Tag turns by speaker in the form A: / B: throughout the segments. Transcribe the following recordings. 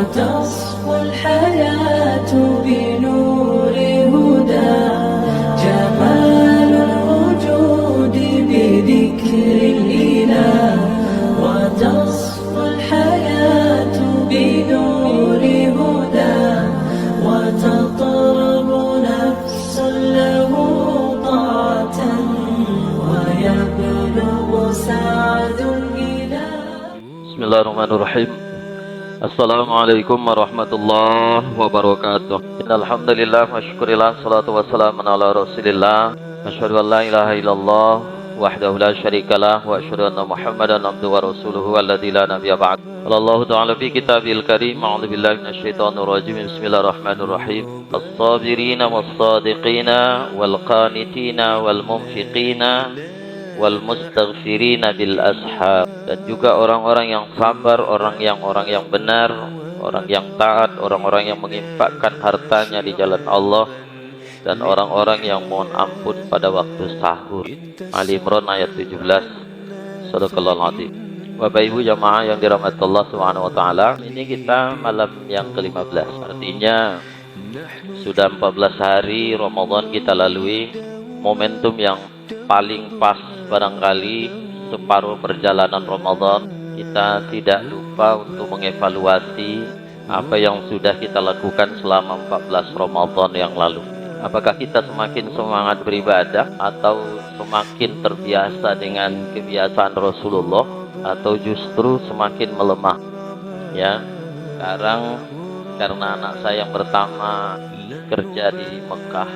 A: وتصفو الحياة بنور هدى جمال الوجود بذكر الإله وتصفو الحياة بنور هدى وتطرب نفس له طاعة ويبلغ سعد إلى.
B: بسم الله الرحمن الرحيم. Assalamualaikum warahmatullahi wabarakatuh. Innalhamdulillah wa syukurillah salatu wassalamu ala rasulillah. Asyhadu an la ilaha illallah wahdahu la syarikalah wa asyhadu anna Muhammadan abduhu wa rasuluhu alladzi la nabiyya ba'd. Allah Ta'ala fi kitabil karim. A'udzu billahi minasyaitonir rajim. Bismillahirrahmanirrahim. As-sabirina was-sadiqina wal qanitina wal munfiqina wal mustaghfirina bil ashab. Dan juga orang-orang yang sabar, orang yang benar, orang yang taat, orang-orang yang menginfakkan hartanya di jalan Allah, dan orang-orang yang mohon ampun pada waktu sahur. Ali Imran ayat 17. Shadaqallahul azim. Bapak Ibu jamaah yang dirahmati Allah Subhanahu wa taala, ini kita malam yang ke-15. Artinya sudah 14 hari Ramadan kita lalui, momentum yang paling pas barangkali separuh perjalanan Ramadan. Kita tidak lupa untuk mengevaluasi apa yang sudah kita lakukan selama 14 Ramadan yang lalu. Apakah kita semakin semangat beribadah atau semakin terbiasa dengan kebiasaan Rasulullah, atau justru semakin melemah? Ya, sekarang karena anak saya yang pertama kerja di Mekah,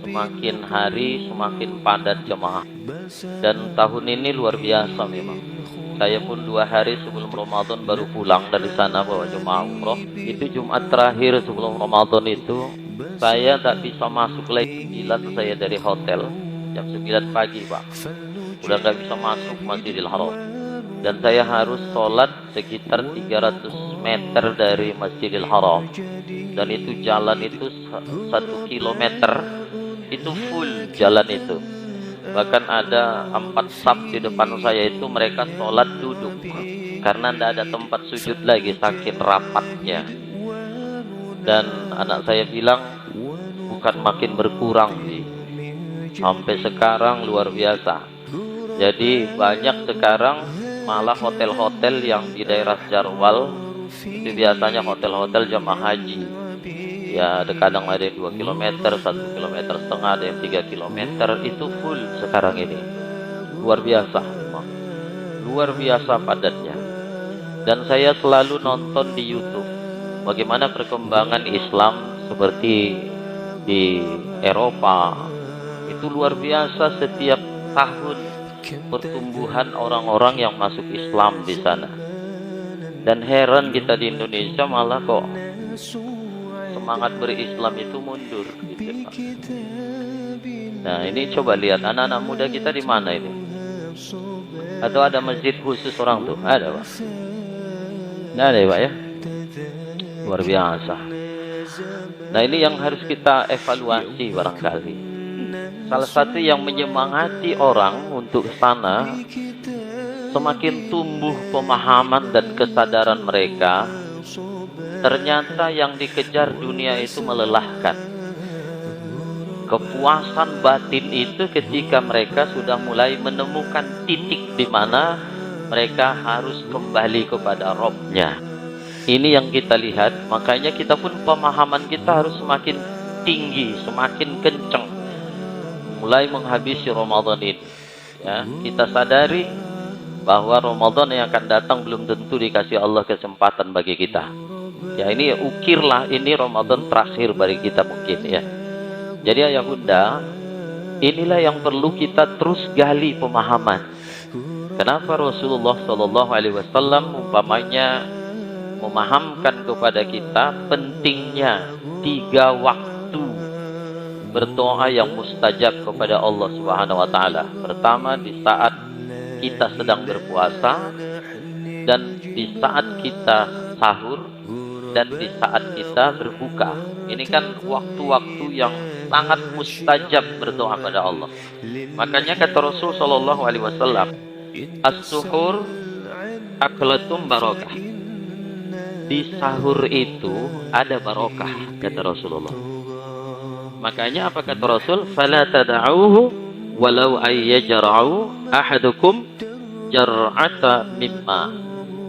B: semakin hari semakin padat jemaah. Dan tahun ini luar biasa memang. Saya pun 2 hari sebelum Ramadan baru pulang dari sana bawa jemaah umroh. Itu Jumat terakhir sebelum Ramadan itu saya tak bisa masuk lagi. 9 saya dari hotel jam 9 pagi Pak, udah gak bisa masuk Masjidil Haram. Dan saya harus sholat sekitar 300 meter dari Masjidil Haram. Dan itu jalan itu 1 kilometer, itu full jalan itu. Bahkan ada 4 saf di depan saya itu mereka sholat duduk karena tidak ada tempat sujud lagi saking rapatnya. Dan anak saya bilang bukan makin berkurang sih, sampai sekarang luar biasa. Jadi banyak sekarang malah hotel-hotel yang di daerah Jarwal, itu biasanya hotel-hotel jamaah haji. Ya, ada kadang ada yang 2 km, 1,5 km, ada yang 3 km, itu full sekarang ini. Luar biasa, luar biasa padatnya. Dan saya selalu nonton di YouTube bagaimana perkembangan Islam seperti di Eropa. Itu luar biasa, setiap tahun pertumbuhan orang-orang yang masuk Islam di sana. Dan heran kita di Indonesia malah kok semangat berislam itu mundur gitu, Pak. Nah, ini coba lihat anak-anak muda kita di mana ini? Atau ada masjid khusus orang tuh? Ada, Pak? Nggak ada ya, Pak ya? Luar biasa. Nah, ini yang harus kita evaluasi barangkali. Salah satu yang menyemangati orang untuk sana, semakin tumbuh pemahaman dan kesadaran mereka. Ternyata yang dikejar dunia itu melelahkan. Kepuasan batin itu ketika mereka sudah mulai menemukan titik di mana mereka harus kembali kepada Rabb-nya. Ini yang kita lihat, makanya kita pun pemahaman kita harus semakin tinggi, semakin kencang. Mulai menghabisi Ramadan ini, ya, kita sadari bahwa Ramadan yang akan datang belum tentu dikasih Allah kesempatan bagi kita. Ya, ini ukirlah ini Ramadan terakhir bagi kita mungkin ya. Jadi ayah bunda, inilah yang perlu kita terus gali pemahaman. Kenapa Rasulullah SAW umpamanya memahamkan kepada kita pentingnya 3 waktu berdoa yang mustajab kepada Allah Subhanahu wa taala. Pertama di saat kita sedang berpuasa, dan di saat kita sahur, dan di saat kita berbuka. Ini kan waktu-waktu yang sangat mustajab berdoa pada Allah. Makanya kata Rasul sallallahu alaihi wasallam, as-suhur aklatum barakah. di sahur itu ada barokah, kata Rasulullah. Makanya apa kata Rasul? Fala tad'uhu walau ayyajra'u ahadukum jar'ata mimma.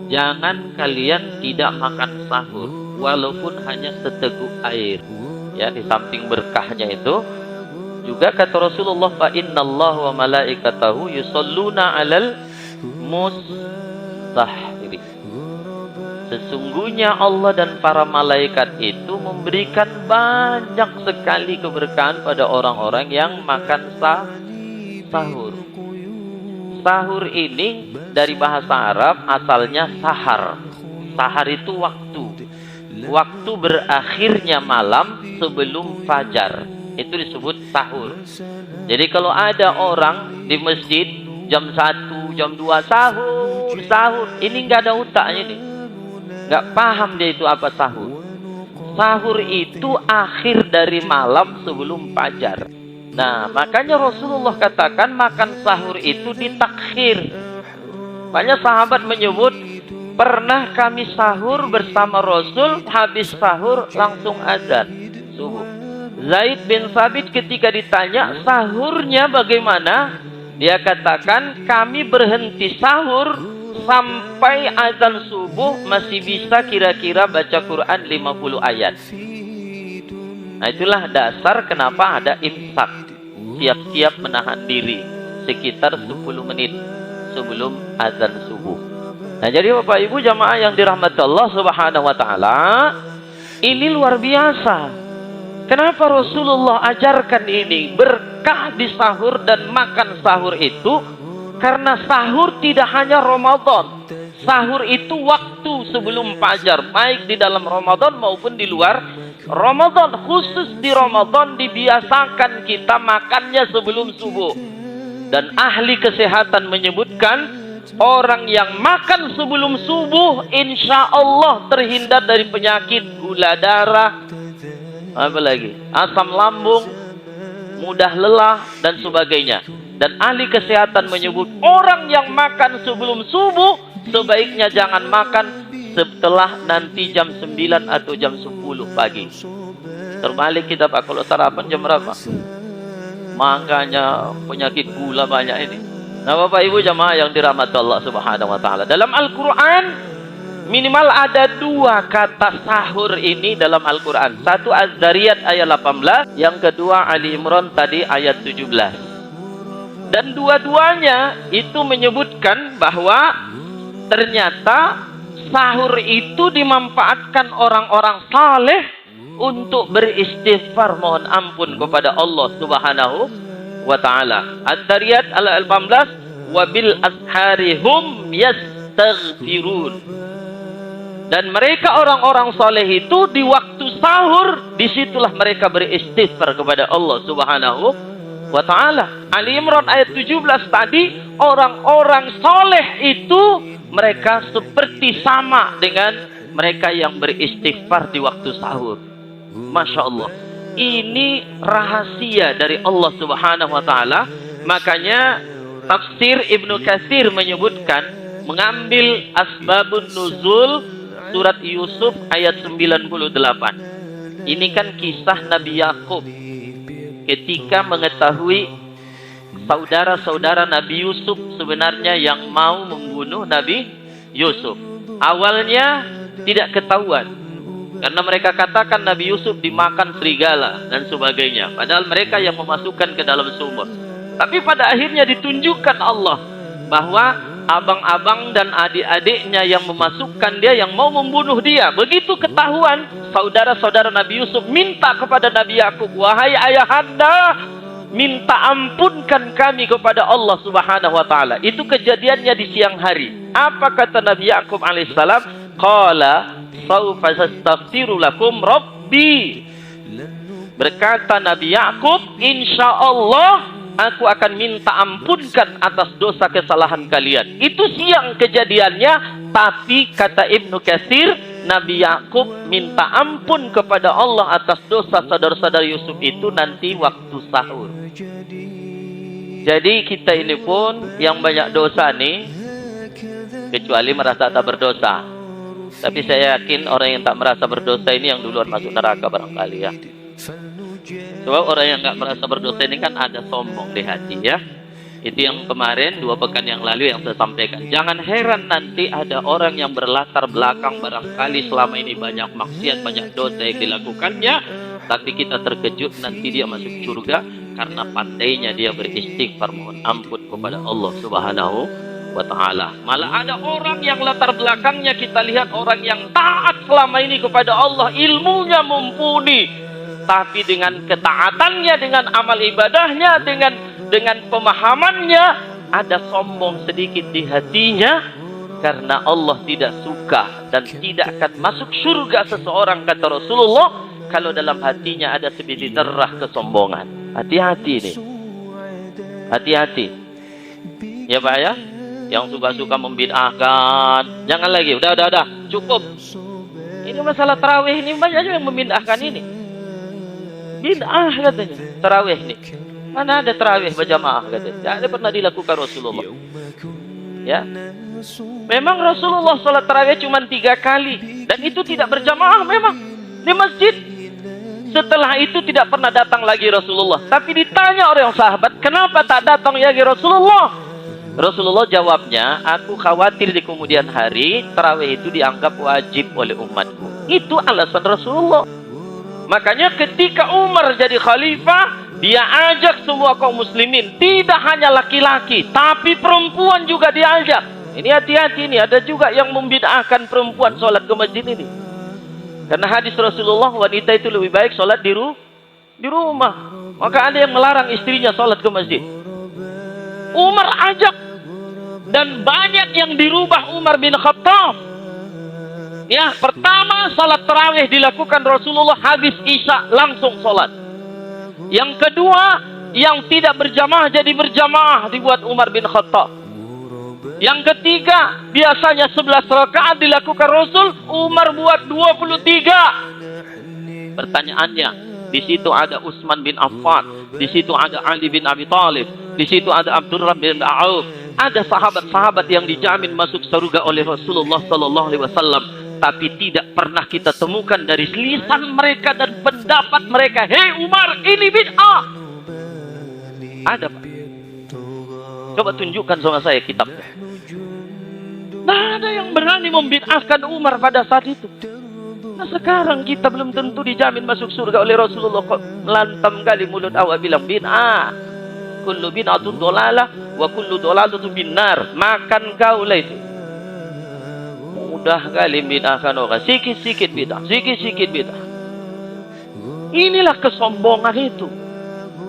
B: Jangan kalian tidak makan sahur walaupun hanya seteguk air. Ya, di samping berkahnya itu juga kata Rasulullah, fa innallaha wa malaikatahu yusholluna 'alal mustahiri. Sesungguhnya Allah dan para malaikat itu memberikan banyak sekali keberkahan pada orang-orang yang makan sahur. Sahur ini dari bahasa Arab asalnya sahar. Sahar itu waktu. Waktu berakhirnya malam sebelum fajar. Itu disebut sahur. Jadi kalau ada orang di masjid jam 1, jam 2 sahur. Ini nggak ada otaknya nih. Nggak paham dia itu apa sahur. Sahur itu akhir dari malam sebelum fajar. Nah, makanya Rasulullah katakan makan sahur itu ditakhir. Banyak sahabat menyebut, pernah kami sahur bersama Rasul, habis sahur langsung azan subuh. Zaid bin Sabit ketika ditanya sahurnya bagaimana, dia katakan kami berhenti sahur sampai azan subuh masih bisa kira-kira baca Quran 50 ayat. Nah, itulah dasar kenapa ada imsak, siap-siap menahan diri sekitar 10 menit sebelum azan subuh. Nah, jadi Bapak Ibu jamaah yang dirahmati Allah Subhanahu wa taala, ini luar biasa. Kenapa Rasulullah ajarkan ini? Berkah di sahur dan makan sahur itu karena sahur tidak hanya Ramadan. Sahur itu waktu sebelum fajar, baik di dalam Ramadan maupun di luar Ramadan. Khusus di Ramadan dibiasakan kita makannya sebelum subuh. Dan ahli kesehatan menyebutkan orang yang makan sebelum subuh insya Allah terhindar dari penyakit gula darah, apalagi asam lambung, mudah lelah dan sebagainya. Dan ahli kesehatan menyebut orang yang makan sebelum subuh sebaiknya jangan makan setelah nanti jam 9 atau jam 10 pagi. Terbalik kita Pak, kalau sarapan jam berapa? Makanya penyakit gula banyak ini. Nah, Bapak Ibu jamaah yang dirahmati Allah Subhanahu wa taala, dalam Al-Qur'an minimal ada 2 kata sahur ini dalam Al-Qur'an. Satu Az-Zariyat ayat 18, yang kedua Ali Imran tadi ayat 17. Dan dua-duanya itu menyebutkan bahwa ternyata sahur itu dimanfaatkan orang-orang saleh untuk beristighfar, mohon ampun kepada Allah Subhanahu wa taala. Az-Zariyat ayat 18, wa bil asharihum yastaghfirun. Dan mereka orang-orang saleh itu di waktu sahur disitulah mereka beristighfar kepada Allah Subhanahu wa ta'ala. Ali Imran ayat 17 tadi, orang-orang soleh itu mereka seperti sama dengan mereka yang beristighfar di waktu sahur. Masya Allah, ini rahasia dari Allah Subhanahu wa ta'ala. Makanya tafsir Ibnu Katsir menyebutkan, mengambil asbabun nuzul surat Yusuf ayat 98. Ini kan kisah Nabi Yakub ketika mengetahui saudara-saudara Nabi Yusuf sebenarnya yang mau membunuh Nabi Yusuf. Awalnya tidak ketahuan karena mereka katakan Nabi Yusuf dimakan serigala dan sebagainya, padahal mereka yang memasukkan ke dalam sumur. Tapi pada akhirnya ditunjukkan Allah bahwa abang-abang dan adik-adiknya yang memasukkan dia, yang mau membunuh dia. Begitu ketahuan, saudara-saudara Nabi Yusuf minta kepada Nabi Yakub, wahai ayahanda, minta ampunkan kami kepada Allah Subhanahu wa taala. Itu kejadiannya di siang hari. Apa kata Nabi Yakub alaihissalam? Qala saufa astaghfiru lakum rabbi. Berkata Nabi Yakub, insya Allah aku akan minta ampunkan atas dosa kesalahan kalian. Itu siang kejadiannya, tapi kata Ibnu Katsir, Nabi Yakub minta ampun kepada Allah atas dosa saudara-saudara Yusuf itu nanti waktu sahur. Jadi kita ini pun yang banyak dosa nih, kecuali merasa tak berdosa. Tapi saya yakin orang yang tak merasa berdosa ini yang duluan masuk neraka barangkali ya. Sebab orang yang tak merasa berdosa ini kan ada sombong di hati ya. Itu yang kemarin 2 pekan yang lalu yang saya sampaikan. Jangan heran nanti ada orang yang berlatar belakang barangkali selama ini banyak maksiat, banyak dosa yang dilakukannya, tapi kita terkejut nanti dia masuk surga karena pandainya dia beristighfar mohon ampun kepada Allah Subhanahu wa ta'ala. Malah ada orang yang latar belakangnya kita lihat orang yang taat selama ini kepada Allah, ilmunya mumpuni, tapi dengan ketaatannya, dengan amal ibadahnya, dengan pemahamannya ada sombong sedikit di hatinya, karena Allah tidak suka dan tidak akan masuk surga seseorang, kata Rasulullah, kalau dalam hatinya ada sebiji derah kesombongan. Hati-hati nih, hati-hati ya Pak ya, yang suka-suka membid'ahkan jangan lagi, udah cukup. Ini masalah tarawih ini banyak juga yang membid'ahkan ini, bid'ah katanya tarawih nih. Mana ada tarawih berjamaah katanya? Tidak pernah dilakukan Rasulullah. Ya, memang Rasulullah sholat tarawih cuma 3 kali dan itu tidak berjamaah memang di masjid. Setelah itu tidak pernah datang lagi Rasulullah. Tapi ditanya oleh sahabat, kenapa tak datang lagi Rasulullah? Rasulullah jawabnya, aku khawatir di kemudian hari tarawih itu dianggap wajib oleh umatku. Itu alasan Rasulullah. Makanya ketika Umar jadi khalifah, dia ajak semua kaum muslimin, tidak hanya laki-laki, tapi perempuan juga diajak. Ini hati-hati nih, ada juga yang membid'ahkan perempuan sholat ke masjid ini. Karena hadis Rasulullah, wanita itu lebih baik sholat di rumah. Maka ada yang melarang istrinya sholat ke masjid. Umar ajak, dan banyak yang dirubah Umar bin Khattab. Ya, pertama salat tarawih dilakukan Rasulullah habis Isya langsung salat. Yang kedua, yang tidak berjamaah jadi berjamaah dibuat Umar bin Khattab. Yang ketiga, biasanya 11 rakaat dilakukan Rasul, Umar buat 23. Pertanyaannya, di situ ada Utsman bin Affan, di situ ada Ali bin Abi Thalib, di situ ada Abdurrahman bin Auf, ada sahabat-sahabat yang dijamin masuk surga oleh Rasulullah sallallahu alaihi wasallam. Tapi tidak pernah kita temukan dari lisan mereka dan pendapat mereka, hei Umar, ini bid'ah. Ada Pak? Coba tunjukkan sama saya kitabnya. Nah, ada yang berani membid'ahkan Umar pada saat itu. Nah, sekarang kita belum tentu dijamin masuk surga oleh Rasulullah, kok lantam kali mulut awak bilang bid'ah. Kullu bid'atun dolalah wa kullu dolalatun binnar. Makan kau lah itu. Mudah kali bid'ahkan orang, sikit-sikit bid'ah, sikit-sikit bid'ah. Inilah kesombongan itu.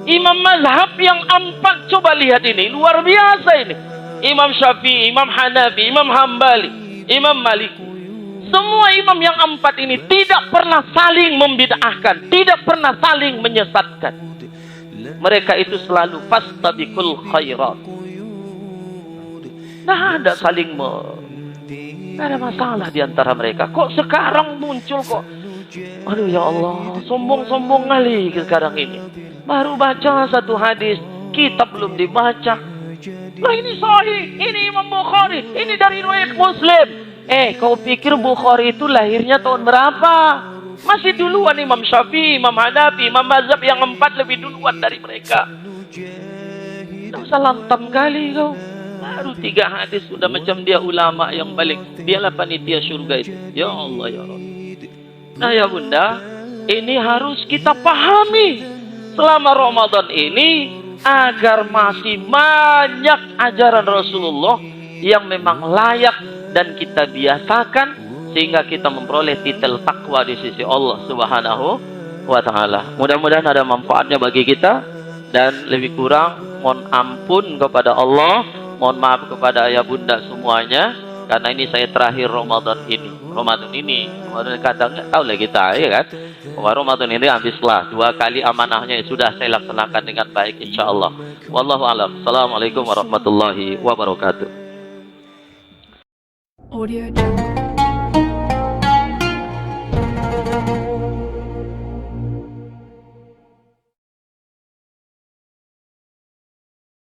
B: Imam mazhab yang 4, coba lihat ini, luar biasa ini. Imam Syafi'i, Imam Hanafi, Imam Hambali, Imam Malik. Semua imam yang 4 ini tidak pernah saling membid'ahkan, tidak pernah saling menyesatkan. Mereka itu selalu fastabiqul khairat. Nah, ada saling tidak ada masalah di antara mereka. Kok sekarang muncul kok? Aduh ya Allah, sombong-sombong kali sekarang ini. Baru baca satu hadis, kitab belum dibaca. Lah ini sahih, ini Imam Bukhari, ini dari riwayat Muslim. Kau pikir Bukhari itu lahirnya tahun berapa? Masih duluan Imam Syafi'i, Imam Hanafi, Imam Mazhab yang 4 lebih duluan dari mereka. Tak usah lantam kali kau. Baru 3 hadis sudah macam dia ulama yang balik. Dialah panitia surga itu. Ya Allah ya Rabbi. Nah ya Bunda, ini harus kita pahami selama Ramadan ini, agar masih banyak ajaran Rasulullah yang memang layak dan kita biasakan, sehingga kita memperoleh titel takwa di sisi Allah Subhanahu wa ta'ala. Mudah-mudahan ada manfaatnya bagi kita, dan lebih kurang mohon ampun kepada Allah, mohon maaf kepada ayah bunda semuanya, karena ini saya terakhir Ramadan ini. Ramadan kadang nggak tahu lah kita, ya kan? Ramadan ini habislah 2 kali amanahnya sudah saya laksanakan dengan baik insyaallah. Wallahu a'lam. Assalamualaikum warahmatullahi wabarakatuh.
A: Audio Jungle.